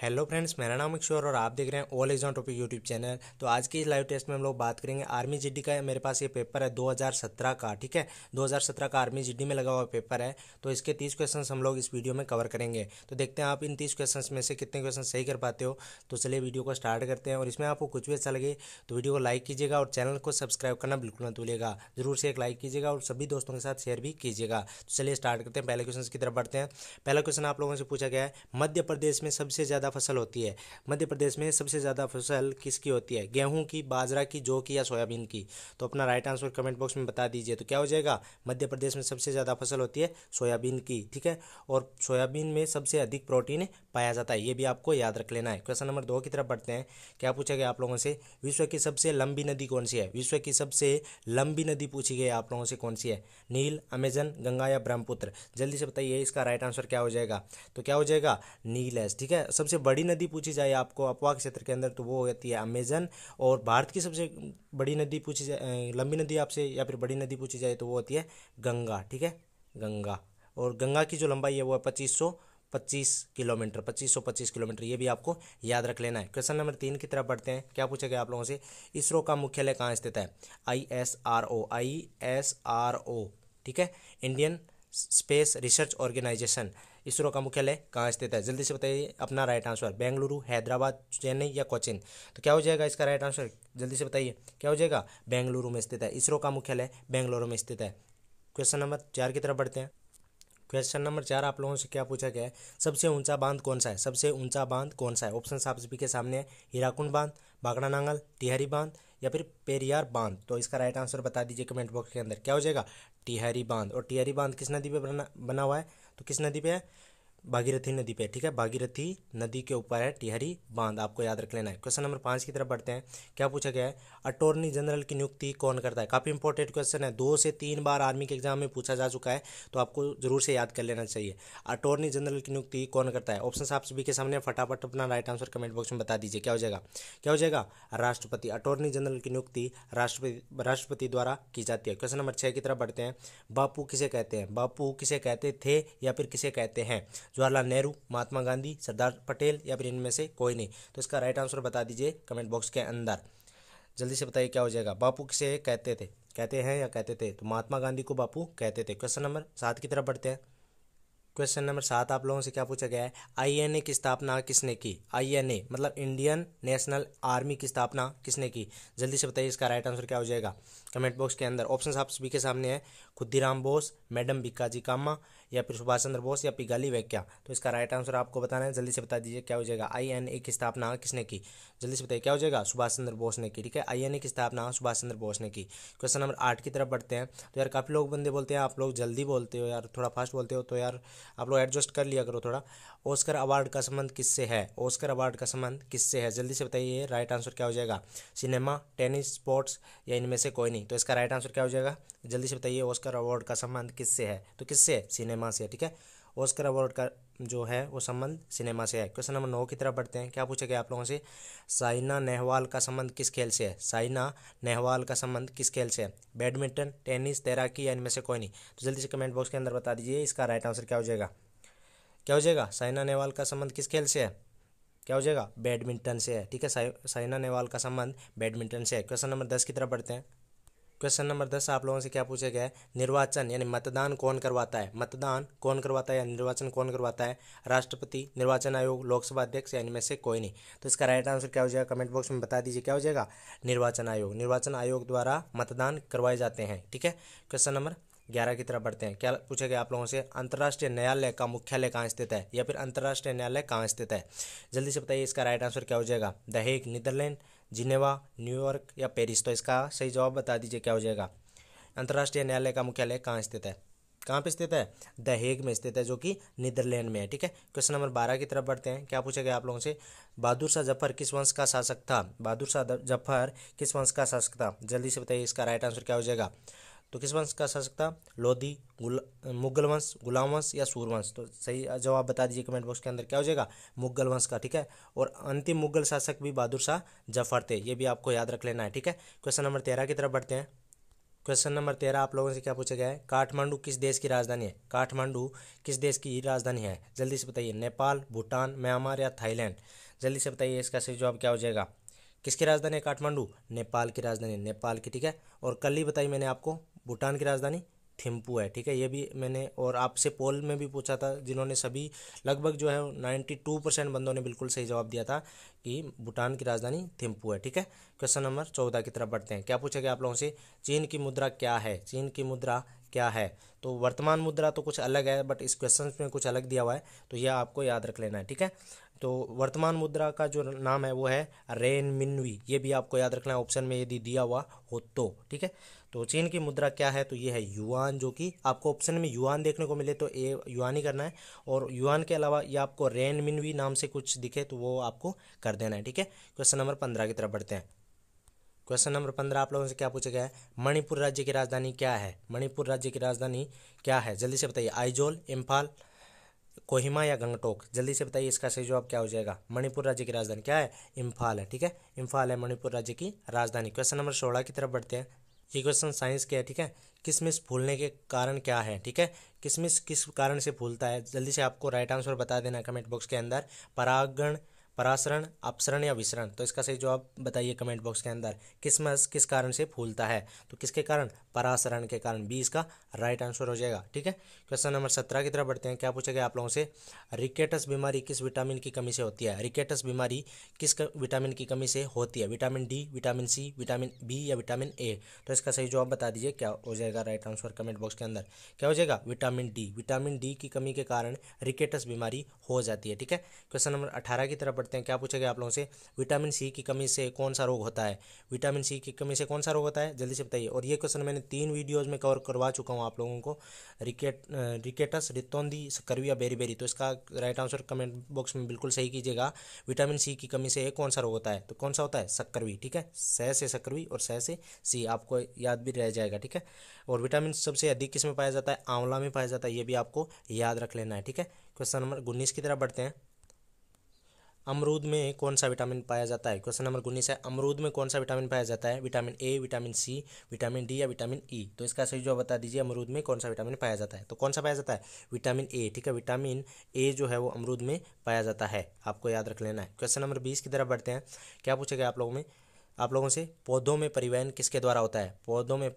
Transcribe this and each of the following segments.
Hello friends, मेरा नाम किशोर और आप देख रहे हैं all exam topic YouTube channel. तो आज की इस लाइव टेस्ट में हम लोग बात करेंगे आर्मी जीडी का। मेरे पास ये पेपर है 2017 का, ठीक है। 2017 का आर्मी जीडी में लगा हुआ पेपर है। तो इसके 30 क्वेश्चंस हम लोग इस वीडियो में कवर करेंगे। तो देखते हैं आप इन 30 क्वेश्चंस में से कितने क्वेश्चन सही कर पाते हो। तो चलिए वीडियो को स्टार्ट करते हैं। और इसमें आपको कुछ भी अच्छा लगे तो वीडियो को लाइक कीजिएगा और चैनल को सब्सक्राइब करना बिल्कुल मत भूलिएगा। जरूर से एक लाइक कीजिएगा और सभी दोस्तों के साथ शेयर भी कीजिएगा। तो चलिए स्टार्ट करते हैं, पहले क्वेश्चन की तरफ बढ़ते हैं। पहला क्वेश्चन आप लोगों से पूछा गया है, मध्य प्रदेश में सबसे ज़्यादा फसल होती है। मध्य प्रदेश में सबसे ज़्यादा फसल किसकी होती है? गेहूं की, बाजरा की, जौ की या सोयाबीन की? तो अपना राइट आंसर कमेंट बॉक्स में बता दीजिए। तो क्या हो जाएगा? मध्य प्रदेश में सबसे ज़्यादा फसल होती है सोयाबीन की, ठीक है। और सोयाबीन में सबसे अधिक प्रोटीन पाया जाता है, ये भी आपको याद रख लेना है। क्वेश्चन नंबर 2 की तरफ बढ़ते हैं। क्या पूछा गया आप लोगों से? विश्व की सबसे लंबी नदी कौन सी है? विश्व की सबसे लंबी नदी पूछी गई आप लोगों से, कौन सी है? नील, अमेजन, गंगा या ब्रह्मपुत्र? जल्दी से बताइए, इसका राइट आंसर क्या हो जाएगा? तो क्या हो जाएगा? नील है, ठीक है। सबसे बड़ी नदी पूछी जाए आपको अपवा क्षेत्र के अंदर तो वो होती है अमेजन। और भारत की सबसे बड़ी नदी पूछी जाए, लंबी नदी आपसे या फिर बड़ी नदी पूछी जाए तो वो होती है गंगा, ठीक है, गंगा। और गंगा की जो लंबाई है वो है 2525 किलोमीटर, 2525 किलोमीटर, ये भी आपको याद रख लेना है। क्वेश्चन नंबर 3 की तरफ बढ़ते हैं। क्या पूछा गया आप लोगों से? इसरो का मुख्यालय कहाँ स्थित है? ISRO, ठीक है, Indian space research organisation. ISRO का मुख्यालय कहाँ स्थित है? जल्दी से बताइए अपना राइट आंसर। बेंगलुरु, हैदराबाद, चेन्नई या कोचिन? तो क्या हो जाएगा इसका राइट आंसर? जल्दी से बताइए क्या हो जाएगा? बेंगलुरु में स्थित है। इसरो का मुख्यालय बेंगलुरु में स्थित है। क्वेश्चन नंबर 4 की तरफ बढ़ते हैं। क्वेश्चन नंबर 4 आप लोगों से क्या पूछा गया है? सबसे ऊंचा बांध कौन सा है? सबसे ऊंचा बांध कौन सा है? ऑप्शन आप सभी के सामने है। हीराकुंड बांध, बागड़ा नांगल, टिहरी बांध या फिर पेरियार बांध? तो इसका राइट आंसर बता दीजिए कमेंट बॉक्स के अंदर। क्या हो जाएगा? टिहरी बांध। और टिहरी बांध किस नदी पे बना हुआ है? तो किस नदी पे है? भागीरथी नदी पे, ठीक है। भागीरथी नदी के ऊपर है टिहरी बांध, आपको याद रख लेना है। क्वेश्चन नंबर 5 की तरफ बढ़ते हैं। क्या पूछा गया है? अटॉर्नी जनरल की नियुक्ति कौन करता है? काफ़ी इंपॉर्टेंट क्वेश्चन है, 2 से 3 बार आर्मी के एग्जाम में पूछा जा चुका है, तो आपको जरूर से याद कर लेना चाहिए। अटॉर्नी जनरल की नियुक्ति कौन करता है? ऑप्शन आप सभी के सामने, फटाफट अपना राइट आंसर कमेंट बॉक्स में बता दीजिए। क्या हो जाएगा? क्या हो जाएगा? राष्ट्रपति। अटॉर्नी जनरल की नियुक्ति राष्ट्रपति द्वारा की जाती है। क्वेश्चन नंबर 6 की तरफ बढ़ते हैं। बापू किसे कहते हैं? बापू किसे कहते थे या फिर किसे कहते हैं? जवाहरलाल नेहरू, महात्मा गांधी, सरदार पटेल या फिर इनमें से कोई नहीं? तो इसका राइट आंसर बता दीजिए कमेंट बॉक्स के अंदर। जल्दी से बताइए क्या हो जाएगा? बापू किसे कहते थे, कहते हैं या कहते थे? तो महात्मा गांधी को बापू कहते थे। क्वेश्चन नंबर 7 की तरफ बढ़ते हैं। क्वेश्चन नंबर 7 आप लोगों से क्या पूछा गया है? आईएनए की स्थापना किसने की? आईएनए मतलब इंडियन नेशनल आर्मी की स्थापना किसने की? जल्दी से बताइए इसका राइट आंसर क्या हो जाएगा कमेंट बॉक्स के अंदर। ऑप्शन आप सभी के सामने है। खुद्दीराम बोस, मैडम भिक्काजी कामा या फिर सुभाष चंद्र बोस या पिघाली वैक्या? तो इसका राइट आंसर आपको बताना है। जल्दी से बता दीजिए क्या हो जाएगा? आईएनए की स्थापना किसने की? जल्दी से बताइए क्या हो जाएगा? सुभाष चंद्र बोस ने की, ठीक है। आईएनए की स्थापना सुभाष चंद्र बोस ने की। क्वेश्चन नंबर 8 की तरफ बढ़ते हैं। तो यार काफ़ी लोग बंदे बोलते हैं आप लोग जल्दी बोलते हो यार, थोड़ा फास्ट बोलते हो, तो यार आप लोग एडजस्ट कर लिया करो थोड़ा। ऑस्कर अवार्ड का संबंध किससे है? ऑस्कर अवार्ड का संबंध किससे है? जल्दी से बताइए राइट आंसर क्या हो जाएगा? सिनेमा, टेनिस, स्पोर्ट्स या इनमें से कोई नहीं? तो इसका राइट आंसर क्या हो जाएगा? जल्दी से बताइए ऑस्कर अवार्ड का संबंध किससे है? तो किससे है? सिनेमा से, ठीक है। ऑस्कर अवार्ड का जो है वो संबंध सिनेमा से है। क्वेश्चन नंबर 9 की तरफ बढ़ते हैं। क्या पूछा गया आप लोगों से? साइना नेहवाल का संबंध किस खेल से है? साइना नेहवाल का संबंध किस खेल से है? बैडमिंटन, टेनिस, तैराकी या इनमें से कोई नहीं? तो जल्दी से कमेंट बॉक्स के अंदर बता दीजिए इसका राइट आंसर क्या हो जाएगा? क्या हो जाएगा? साइना नेहवाल का संबंध किस खेल से है? क्या हो जाएगा? बैडमिंटन से है, ठीक है। साइना नेहवाल का संबंध बैडमिंटन से है। क्वेश्चन नंबर 10 की तरफ बढ़ते हैं। क्वेश्चन नंबर 10 आप लोगों से क्या पूछा गया है? निर्वाचन यानी मतदान कौन करवाता है? मतदान कौन करवाता है या निर्वाचन कौन करवाता है? राष्ट्रपति, निर्वाचन आयोग, लोकसभा अध्यक्ष या इनमें से कोई नहीं? तो इसका राइट आंसर क्या हो जाएगा कमेंट बॉक्स में बता दीजिए। क्या हो जाएगा? निर्वाचन आयोग। निर्वाचन आयोग द्वारा मतदान करवाए जाते हैं, ठीक है। क्वेश्चन नंबर 11 की तरफ बढ़ते हैं। क्या पूछा गया आप लोगों से? अंतर्राष्ट्रीय न्यायालय का मुख्यालय कहाँ स्थित है या फिर अंतर्राष्ट्रीय न्यायालय कहाँ स्थित है? जल्दी से बताइए इसका राइट आंसर क्या हो जाएगा? The Hague, Netherlands, Geneva, New York या पेरिस? तो इसका सही जवाब बता दीजिए क्या हो जाएगा? अंतर्राष्ट्रीय न्यायालय का मुख्यालय कहाँ स्थित है? कहाँ पे स्थित है? द हेग में स्थित है, जो कि नीदरलैंड में है, ठीक है। क्वेश्चन नंबर 12 की तरफ बढ़ते हैं। क्या पूछा गया आप लोगों से? बहादुर शाह जफर किस वंश का शासक था? बहादुर शाह जफर किस वंश का शासक था? जल्दी से बताइए इसका राइट आंसर क्या हो जाएगा? तो किस वंश का शासक था? लोधी, मुगल वंश, गुलाम वंश या सूरवंश? तो सही जवाब बता दीजिए कमेंट बॉक्स के अंदर। क्या हो जाएगा? मुगल वंश का, ठीक है। और अंतिम मुगल शासक भी बहादुर शाह जफर थे, ये भी आपको याद रख लेना है, ठीक है। क्वेश्चन नंबर 13 की तरफ बढ़ते हैं। क्वेश्चन नंबर 13 आप लोगों से क्या पूछा गया है, काठमांडू किस देश की राजधानी है। काठमांडू किस देश की राजधानी है, जल्दी से बताइए। नेपाल, भूटान, म्यांमार या थाईलैंड। जल्दी से बताइए, इसका सही जवाब क्या हो जाएगा। किसकी राजधानी है काठमांडू, नेपाल की राजधानी, नेपाल की, ठीक है। और कल ही बताई मैंने आपको, भूटान की राजधानी थिम्पू है, ठीक है। ये भी मैंने और आपसे पोल में भी पूछा था, जिन्होंने सभी लगभग जो है 92% बंदों ने बिल्कुल सही जवाब दिया था कि भूटान की राजधानी थिम्पू है, ठीक है। क्वेश्चन नंबर 14 की तरफ बढ़ते हैं। क्या पूछा गया आप लोगों से, चीन की मुद्रा क्या है। चीन की मुद्रा क्या है, तो वर्तमान मुद्रा तो कुछ अलग है, बट इस क्वेश्चन में कुछ अलग दिया हुआ है, तो यह आपको याद रख लेना है, ठीक है। तो वर्तमान मुद्रा का जो नाम है वो है रेन मिनवी, ये भी आपको याद रखना है ऑप्शन में यदि दिया हुआ हो तो, ठीक है। तो चीन की मुद्रा क्या है, तो ये है युआन, जो कि आपको ऑप्शन में युआन देखने को मिले तो ए युआन ही करना है, और युआन के अलावा ये आपको रेन मिनवी नाम से कुछ दिखे तो वो आपको कर देना है, ठीक है। क्वेश्चन नंबर 15 की तरफ बढ़ते हैं। क्वेश्चन नंबर 15 आप लोगों से क्या पूछा गया है, मणिपुर राज्य की राजधानी क्या है। मणिपुर राज्य की राजधानी क्या है, जल्दी से बताइए। आइजोल, इम्फाल, कोहिमा या गंगटोक। जल्दी से बताइए, इसका सही जवाब क्या हो जाएगा। मणिपुर राज्य की राजधानी क्या है, इम्फाल है, ठीक है। इम्फाल है मणिपुर राज्य की राजधानी। क्वेश्चन नंबर 16 की तरफ बढ़ते हैं। ये क्वेश्चन साइंस के है, ठीक है। किशमिश फूलने के कारण क्या है, ठीक है। किशमिश किस कारण से फूलता है, जल्दी से आपको राइट आंसर बता देना है कमेंट बॉक्स के अंदर। परागण, परासरण, अपसरण या विसरण। तो इसका सही जवाब बताइए कमेंट बॉक्स के अंदर। किशमिश किस कारण से फूलता है, तो किसके कारण, परासरण के कारण। बी इसका राइट आंसर हो जाएगा, ठीक है। क्वेश्चन नंबर 17 की तरफ बढ़ते हैं। क्या पूछा गया आप लोगों से, रिकेटस बीमारी किस विटामिन की कमी से होती है। रिकेटस बीमारी किस विटामिन की कमी से होती है, vitamin D, vitamin C, vitamin B या विटामिन ए। तो इसका सही जवाब बता दीजिए, क्या हो जाएगा राइट आंसर कमेंट बॉक्स के अंदर। क्या हो जाएगा, विटामिन डी। विटामिन डी की कमी के कारण रिकेटस बीमारी हो जाती है, ठीक है। क्वेश्चन नंबर 18 की तरफ बढ़ते हैं। क्या पूछा गया आप लोगों से, विटामिन सी की कमी से कौन सा रोग होता है। विटामिन सी की कमी से कौन सा रोग होता है, जल्दी से बताइए। और ये क्वेश्चन मैंने 3 वीडियोज़ में कवर करवा चुका हूँ आप लोगों को। रिकेटस, रितौंदी, सकरवी या बेरी। तो इसका राइट आंसर कमेंट बॉक्स में बिल्कुल सही कीजिएगा। विटामिन सी की कमी से कौन सा रोग होता है, तो कौन सा होता है, सकरवी, ठीक है। सह से सकरवी और सह से सी, आपको याद भी रह जाएगा, ठीक है। और विटामिन सबसे अधिक किस में पाया जाता है, आंवला में पाया जाता है, ये भी आपको याद रख लेना है, ठीक है। क्वेश्चन नंबर 19 की तरफ बढ़ते हैं। अमरूद में कौन सा विटामिन पाया जाता है। क्वेश्चन नंबर 19 है, अमरूद में कौन सा विटामिन पाया जाता है, vitamin A, vitamin C, vitamin D या विटामिन ई। तो इसका सही जवाब बता दीजिए, अमरूद में कौन सा विटामिन पाया जाता है। तो कौन सा पाया जाता है, विटामिन ए, ठीक है। विटामिन ए जो है वो अमरूद में पाया जाता है, आपको याद रख लेना है। क्वेश्चन नंबर 20 की तरफ बढ़ते हैं। क्या पूछेगा आप लोगों से, पौधों में परिवहन किसके द्वारा होता है। पौधों में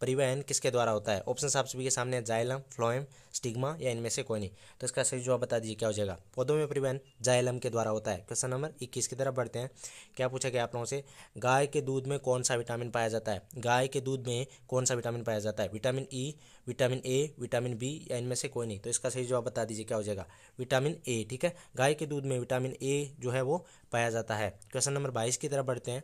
परिवहन किसके द्वारा होता है। ऑप्शन आप सभी के सामने है, जाइलम, फ्लोएम, स्टिग्मा या इनमें से कोई नहीं। तो इसका सही जवाब बता दीजिए, क्या हो जाएगा। पौधों में परिवहन जाइलम के द्वारा होता है। क्वेश्चन नंबर 21 की तरफ बढ़ते हैं। क्या पूछा गया आप लोगों से, गाय के दूध में कौन सा विटामिन पाया जाता है। गाय के दूध में कौन सा विटामिन पाया जाता है, vitamin E, vitamin A, vitamin B या इनमें से कोई नहीं। तो इसका सही जवाब बता दीजिए, क्या हो जाएगा, विटामिन ए, ठीक है। गाय के दूध में विटामिन ए जो है वो पाया जाता है। क्वेश्चन नंबर 22 की तरफ बढ़ते हैं।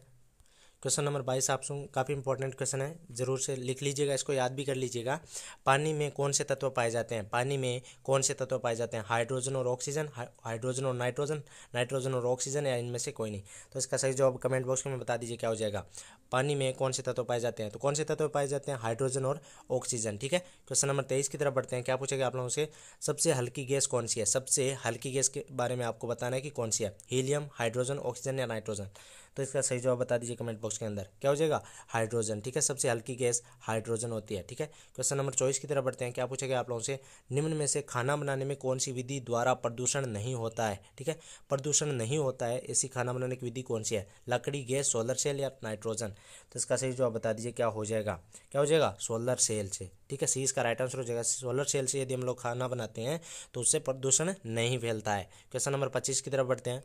क्वेश्चन नंबर 22 आपसे काफ़ी इंपॉर्टेंट क्वेश्चन है, जरूर से लिख लीजिएगा, इसको याद भी कर लीजिएगा। पानी में कौन से तत्व पाए जाते हैं। पानी में कौन से तत्व पाए जाते हैं, हाइड्रोजन और ऑक्सीजन, हाइड्रोजन और नाइट्रोजन, नाइट्रोजन और ऑक्सीजन या इनमें से कोई नहीं। तो इसका सही जवाब कमेंट बॉक्स में बता दीजिए, क्या हो जाएगा। पानी में कौन से तत्व पाए जाते हैं, तो कौन से तत्व पाए जाते हैं, हाइड्रोजन और ऑक्सीजन, ठीक है। क्वेश्चन नंबर 23 की तरफ बढ़ते हैं। क्या पूछेगा आप लोगों से, सबसे हल्की गैस कौन सी है। सबसे हल्की गैस के बारे में आपको बताना है कि कौन सी है, हीलियम, हाइड्रोजन, ऑक्सीजन या नाइट्रोजन। तो इसका सही जवाब बता दीजिए कमेंट बॉक्स के अंदर, क्या हो जाएगा, हाइड्रोजन, ठीक है। सबसे हल्की गैस हाइड्रोजन होती है, ठीक है। क्वेश्चन नंबर 24 की तरफ बढ़ते हैं। क्या पूछेगा आप लोगों से, निम्न में से खाना बनाने में कौन सी विधि द्वारा प्रदूषण नहीं होता है, ठीक है। प्रदूषण नहीं होता है ऐसी खाना बनाने की विधि कौन सी है, लकड़ी, गैस, सोलर सेल या नाइट्रोजन। तो इसका सही जवाब बता दीजिए, क्या हो जाएगा, क्या हो जाएगा, सोलर सेल से, ठीक है। सी इसका राइट आंसर हो जाएगा। सोलर सेल से यदि हम लोग खाना बनाते हैं तो उससे प्रदूषण नहीं फैलता है। क्वेश्चन नंबर 25 की तरफ बढ़ते हैं।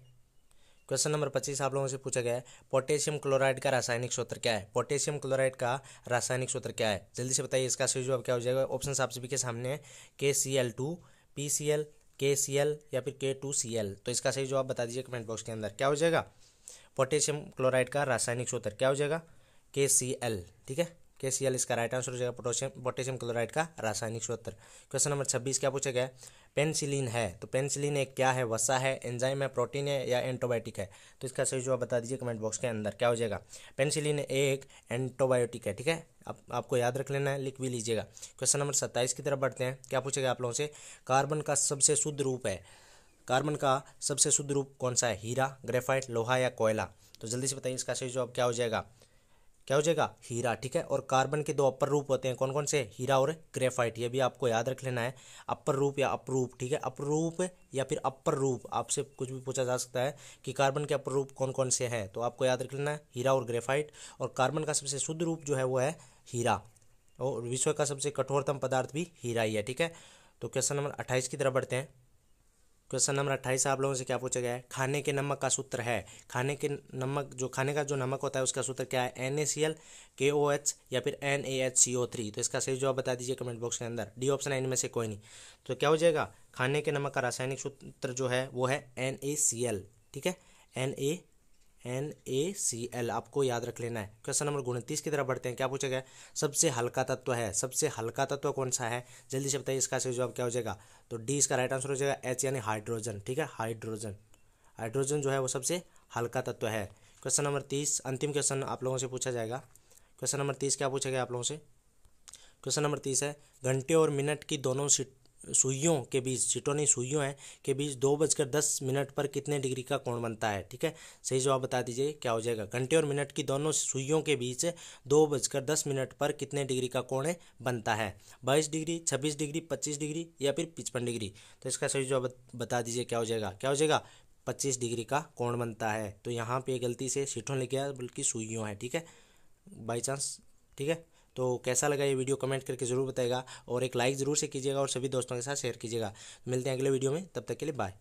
क्वेश्चन नंबर 25 आप लोगों से पूछा गया है, पोटेशियम क्लोराइड का रासायनिक सूत्र क्या है। पोटेशियम क्लोराइड का रासायनिक सूत्र क्या है, जल्दी से बताइए, इसका सही जवाब क्या हो जाएगा। ऑप्शन आप सभी के सामने है, KCl2, PCl, KCl या फिर K2Cl। तो इसका सही जवाब बता दीजिए कमेंट बॉक्स के अंदर, क्या हो जाएगा। पोटेशियम क्लोराइड का रासायनिक सूत्र क्या हो जाएगा, KCl, ठीक है। KCl इसका राइट आंसर हो जाएगा, पोटेशियम क्लोराइड का रासायनिक सूत्र। क्वेश्चन नंबर 26 क्या पूछा गया है, पेनिसिलिन है, तो पेनिसिलिन एक क्या है, वसा है, एंजाइम है, प्रोटीन है या एंटीबायोटिक है। तो इसका सही जवाब बता दीजिए कमेंट बॉक्स के अंदर, क्या हो जाएगा। पेनिसिलिन एक एंटीबायोटिक है, ठीक है। आपको याद रख लेना है, लिख भी लीजिएगा। क्वेश्चन नंबर 27 की तरफ बढ़ते हैं। क्या पूछेगा आप लोगों से, कार्बन का सबसे शुद्ध रूप है, कार्बन का सबसे शुद्ध रूप कौन सा है, हीरा, ग्रेफाइट, लोहा या कोयला। तो जल्दी से बताइए, इसका सही जवाब क्या हो जाएगा। क्या हो जाएगा, हीरा। ठीक है, और कार्बन के दो अपर रूप होते हैं, कौन कौन से, हीरा और ग्रेफाइट। ये भी आपको याद रख लेना है, अपर रूप या अपरूप। ठीक है, अपरूप या फिर अपर रूप, आपसे कुछ भी पूछा जा सकता है कि कार्बन के अपर रूप कौन कौन से हैं, तो आपको याद रख लेना है हीरा और ग्रेफाइट। और कार्बन का सबसे शुद्ध रूप जो है वो है हीरा, और विश्व का सबसे कठोरतम पदार्थ भी हीरा ही है। ठीक है, तो क्वेश्चन नंबर 28 की तरफ बढ़ते हैं। क्वेश्चन नंबर 28 आप लोगों से क्या पूछा गया है, खाने के नमक का सूत्र है। खाने के नमक, जो खाने का जो नमक होता है उसका सूत्र क्या है, NaCl, KOH या फिर NaHCO3। तो इसका सही जवाब बता दीजिए कमेंट बॉक्स के अंदर, डी ऑप्शन है इनमें से कोई नहीं। तो क्या हो जाएगा, खाने के नमक का रासायनिक सूत्र जो है वो है NaCl। ठीक है, NaCl आपको याद रख लेना है। क्वेश्चन नंबर 29 की तरफ बढ़ते हैं। क्या पूछा गया, सबसे हल्का तत्व है, सबसे हल्का तत्व कौन सा है, जल्दी से बताइए। इसका सही जवाब क्या हो जाएगा, तो डी इसका राइट आंसर हो जाएगा, H यानी हाइड्रोजन। ठीक है, हाइड्रोजन, हाइड्रोजन जो है वो सबसे हल्का तत्व है। क्वेश्चन नंबर 30 अंतिम क्वेश्चन आप लोगों से पूछा जाएगा। क्वेश्चन नंबर 30 क्या पूछा गया आप लोगों से, क्वेश्चन नंबर 30 है, घंटे और मिनट की दोनों सुइयों के बीच, सीटों नहीं सुइयों हैं के बीच 2:10 पर कितने डिग्री का कोण बनता है। ठीक है, सही जवाब बता दीजिए क्या हो जाएगा, घंटे और मिनट की दोनों सुइयों के बीच 2:10 पर कितने डिग्री का कोण बनता है, 22 डिग्री, 26 डिग्री, 25 डिग्री या फिर 55 डिग्री। तो इसका सही जवाब बता दीजिए क्या हो जाएगा, क्या हो जाएगा, 25 डिग्री का कोण बनता है। तो यहाँ पे गलती से सीटों लिख गया बल्कि सुइयों है। ठीक है, बाई चांस। ठीक है, तो कैसा लगा ये वीडियो कमेंट करके ज़रूर बताइएगा, और एक लाइक ज़रूर से कीजिएगा और सभी दोस्तों के साथ शेयर कीजिएगा। मिलते हैं अगले वीडियो में, तब तक के लिए बाय।